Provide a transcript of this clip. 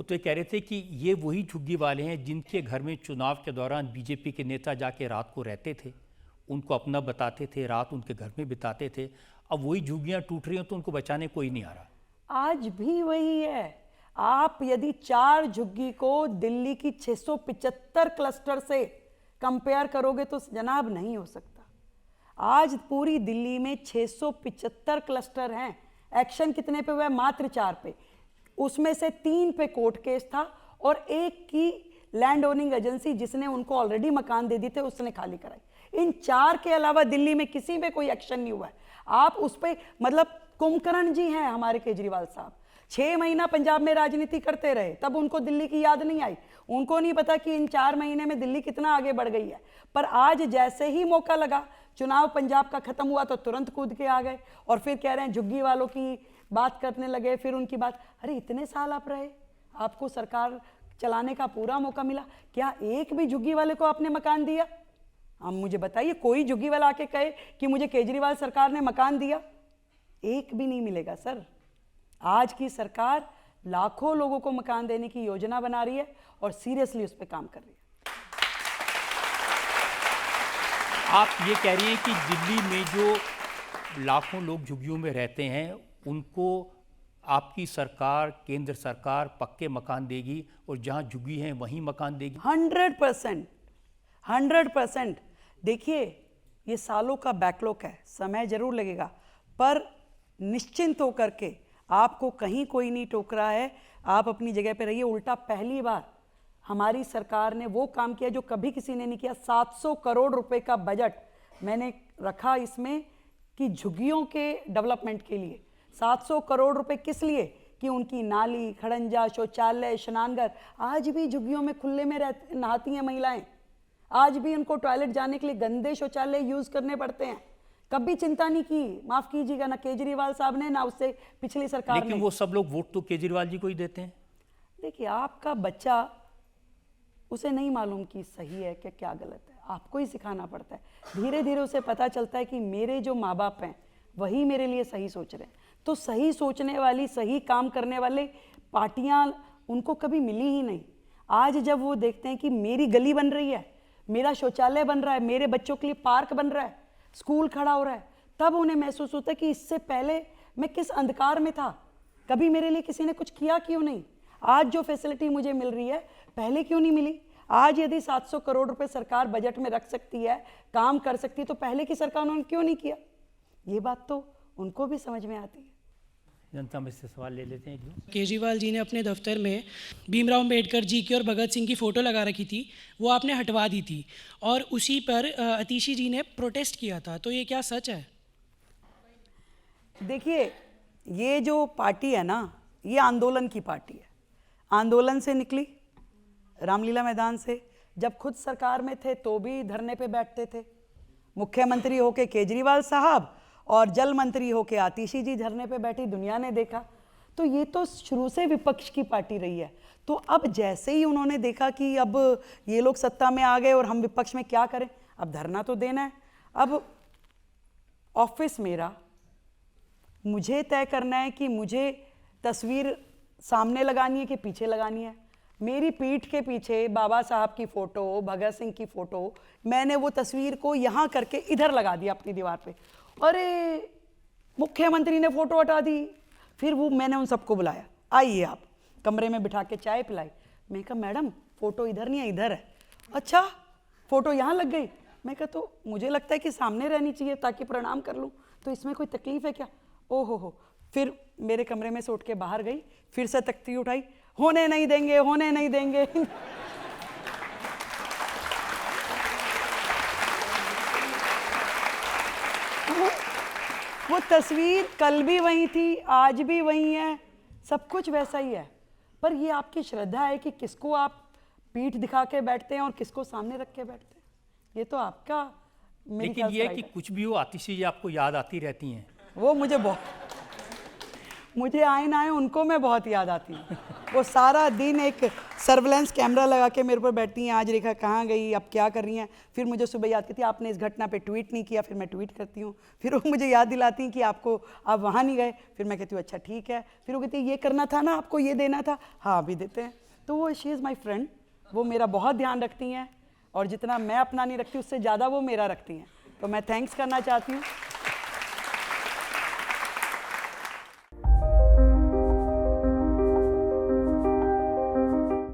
वो तो ये कह रहे थे कि ये वही झुग्गी वाले हैं जिनके घर में चुनाव के दौरान बीजेपी के नेता जाके रात को रहते थे, उनको अपना बताते थे, रात उनके घर में बिताते थे। अब वही झुग्गियां टूट रही हैं तो उनको बचाने कोई नहीं आ रहा। आज भी वही है। आप यदि 4 झुग्गी को दिल्ली की 675 क्लस्टर से कंपेयर करोगे तो जनाब नहीं हो सकता। आज पूरी दिल्ली में 675 क्लस्टर हैं। एक्शन कितने पे हुआ है? मात्र 4 पे। उसमें से 3 पे कोर्ट केस था और एक की लैंड ओनिंग एजेंसी जिसने उनको ऑलरेडी मकान दे दिए थे उसने खाली कराई। इन 4 के अलावा दिल्ली में किसी पे कोई एक्शन नहीं हुआ है। आप उस पे मतलब कुंभकर्ण जी हैं हमारे केजरीवाल साहब, 6 महीना पंजाब में राजनीति करते रहे, तब उनको दिल्ली की याद नहीं आई। उनको नहीं पता कि इन 4 महीने में दिल्ली कितना आगे बढ़ गई है। पर आज जैसे ही मौका लगा, चुनाव पंजाब का खत्म हुआ तो तुरंत कूद के आ गए और फिर कह रहे हैं झुग्गी वालों की बात करने लगे। फिर उनकी बात, अरे इतने साल आप रहे, आपको सरकार चलाने का पूरा मौका मिला, क्या एक भी झुग्गी वाले को आपने मकान दिया? अब मुझे बताइए, कोई झुग्गी वाला आके कहे कि मुझे केजरीवाल सरकार ने मकान दिया? एक भी नहीं मिलेगा सर। आज की सरकार लाखों लोगों को मकान देने की योजना बना रही है और सीरियसली उस पर काम कर रही है। आप ये कह रही हैं कि दिल्ली में जो लाखों लोग झुग्गियों में रहते हैं उनको आपकी सरकार, केंद्र सरकार पक्के मकान देगी और जहां झुग्गी हैं वहीं मकान देगी? 100%, 100%। देखिए, ये सालों का बैकलॉग है, समय जरूर लगेगा, पर निश्चिंत होकर के आपको कहीं कोई नहीं टोक रहा है। आप अपनी जगह पे रहिए। उल्टा पहली बार हमारी सरकार ने वो काम किया जो कभी किसी ने नहीं किया। 700 करोड़ रुपए का बजट मैंने रखा इसमें कि झुग्गियों के डेवलपमेंट के लिए। 700 करोड़ रुपए किस लिए? कि उनकी नाली, खड़ंजा, शौचालय, स्नानघर, आज भी झुग्गियों में खुले में नहाती हैं महिलाएं। आज भी उनको टॉयलेट जाने के लिए गंदे शौचालय यूज करने पड़ते हैं। कभी चिंता नहीं की, माफ कीजिएगा, ना केजरीवाल साहब ने ना उससे पिछली सरकार ने। लेकिन वो सब लोग वोट तो केजरीवाल जी को ही देते हैं। देखिए, आपका बच्चा, उसे नहीं मालूम कि सही है कि क्या गलत है, आपको ही सिखाना पड़ता है। धीरे धीरे उसे पता चलता है कि मेरे जो माँ बाप हैं वही मेरे लिए सही सोच रहे हैं। तो सही सोचने वाली, सही काम करने वाले पार्टियां उनको कभी मिली ही नहीं। आज जब वो देखते हैं कि मेरी गली बन रही है, मेरा शौचालय बन रहा है, मेरे बच्चों के लिए पार्क बन रहा है, स्कूल खड़ा हो रहा है, तब उन्हें महसूस होता है कि इससे पहले मैं किस अंधकार में था, कभी मेरे लिए किसी ने कुछ किया क्यों नहीं। आज जो फैसिलिटी मुझे मिल रही है पहले क्यों नहीं मिली। आज यदि 700 करोड़ रुपए सरकार बजट में रख सकती है, काम कर सकती है, तो पहले की सरकार उन्होंने क्यों नहीं किया? ये बात तो उनको भी समझ में आती है। जनता में से सवाल ले लेते हैं। केजरीवाल जी ने अपने दफ्तर में भीमराव अंबेडकर जी की और भगत सिंह की फ़ोटो लगा रखी थी, वो आपने हटवा दी थी और उसी पर अतिशी जी ने प्रोटेस्ट किया था, तो ये क्या सच है? देखिए, ये जो पार्टी है ना, ये आंदोलन की पार्टी है। आंदोलन से निकली, रामलीला मैदान से। जब खुद सरकार में थे तो भी धरने पे बैठते थे। मुख्यमंत्री होके केजरीवाल साहब और जल मंत्री होके आतिशी जी धरने पे बैठी, दुनिया ने देखा। तो ये तो शुरू से विपक्ष की पार्टी रही है। तो अब जैसे ही उन्होंने देखा कि अब ये लोग सत्ता में आ गए और हम विपक्ष में क्या करें, अब धरना तो देना है। अब ऑफिस मेरा, मुझे तय करना है कि मुझे तस्वीर सामने लगानी है कि पीछे लगानी है। मेरी पीठ के पीछे बाबा साहब की फ़ोटो, भगत सिंह की फ़ोटो, मैंने वो तस्वीर को यहाँ करके इधर लगा दिया अपनी दीवार पे। अरे मुख्यमंत्री ने फ़ोटो हटा दी। फिर वो मैंने उन सबको बुलाया, आइए आप, कमरे में बिठा के चाय पिलाई। मैं कहा मैडम फ़ोटो इधर नहीं है, इधर है। अच्छा, फ़ोटो यहाँ लग गई। मैं कहा तो मुझे लगता है कि सामने रहनी चाहिए ताकि प्रणाम कर लूँ, तो इसमें कोई तकलीफ़ है क्या? ओहो हो। फिर मेरे कमरे में से उठ के बाहर गई, फिर से तख्ती उठाई, होने नहीं देंगे, होने नहीं देंगे। वो तस्वीर कल भी वही थी, आज भी वही है, सब कुछ वैसा ही है। पर ये आपकी श्रद्धा है कि किसको आप पीठ दिखा के बैठते हैं और किसको सामने रख के बैठते हैं, ये तो आपका। लेकिन ये है कि कुछ भी हो, आतिशी जी आपको याद आती रहती हैं। वो मुझे बहुत मुझे आए ना आए उनको मैं बहुत याद आती हूँ। वो सारा दिन एक सर्वेलेंस कैमरा लगा के मेरे पर बैठती हैं, आज रेखा कहाँ गई, अब क्या कर रही हैं। फिर मुझे सुबह याद करती है आपने इस घटना पे ट्वीट नहीं किया, फिर मैं ट्वीट करती हूँ। फिर वो मुझे याद दिलाती हैं कि आप वहाँ नहीं गए, फिर मैं कहती हूँ अच्छा ठीक है। फिर वो कहती है ये करना था ना, आपको ये देना था, हाँ अभी देते हैं। तो वो शी इज़ माई फ्रेंड, वो मेरा बहुत ध्यान रखती हैं और जितना मैं अपना नहीं रखती उससे ज़्यादा वो मेरा रखती हैं। तो मैं थैंक्स करना चाहती हूँ